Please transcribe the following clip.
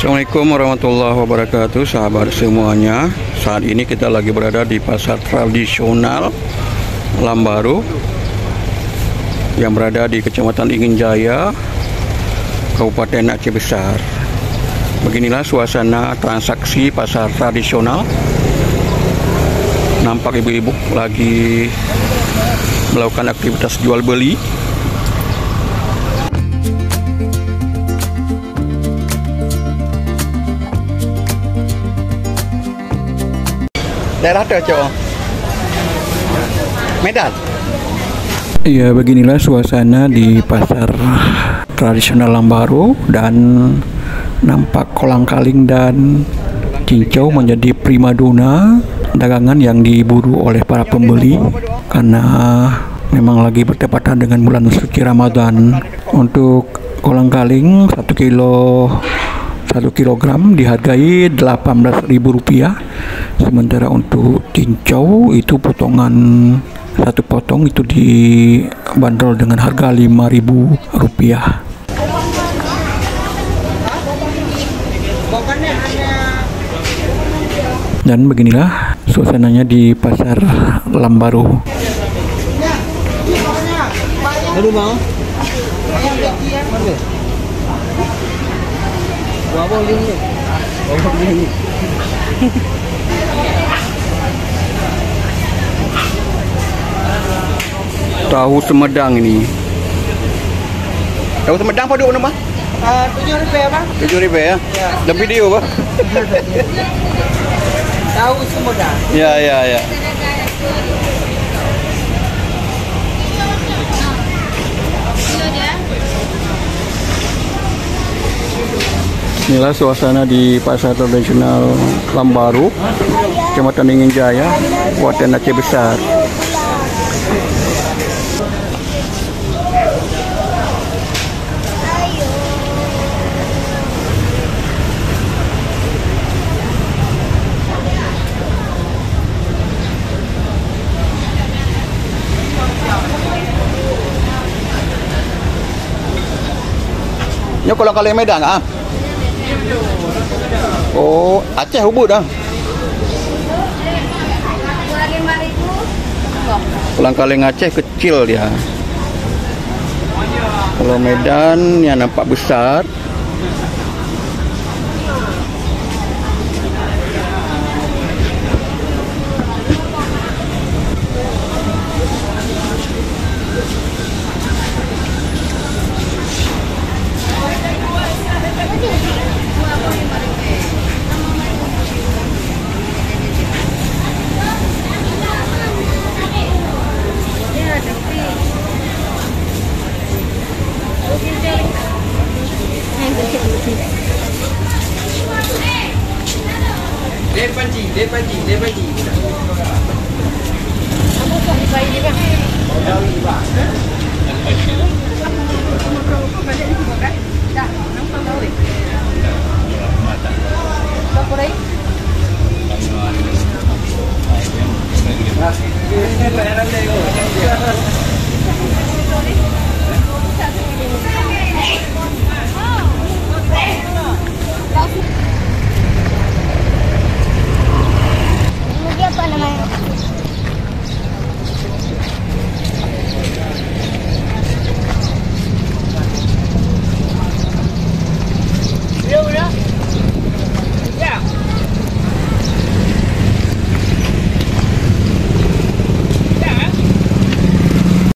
Assalamualaikum warahmatullahi wabarakatuh, sahabat semuanya. Saat ini kita lagi berada di pasar tradisional Lambaru yang berada di Kecamatan Inginjaya, Kabupaten Aceh Besar. Beginilah suasana transaksi pasar tradisional. Nampak ibu-ibu lagi melakukan aktivitas jual beli. Daerah Cocok Medan. Iya, beginilah suasana di pasar tradisional Lambaru, dan nampak kolang-kaling dan cincau menjadi primadona dagangan yang diburu oleh para pembeli karena memang lagi bertepatan dengan bulan suci Ramadan. Untuk kolang-kaling 1 kilogram dihargai Rp18.000, sementara untuk cincau itu satu potong itu dibanderol dengan harga Rp5.000. Dan beginilah suasananya di pasar Lambaru. Aduh mau. Tahu Sumedang ini. Tahu Sumedang apa dulu nama? Rp7 Bang. Rp7 ya? Ya. Dan video Pak? Tahu Sumedang. Ya. Inilah suasana di pasar tradisional Lambaru, Kecamatan Inginjaya, Kabupaten Aceh Besar. Ini kalau kalian Medan ah? Oh, Aceh Ubud dah. Kolang-kaling Aceh kecil dia. Kalau Medan yang nampak besar. Dia panji. Kamu kok dibayar dia Bang? Berapa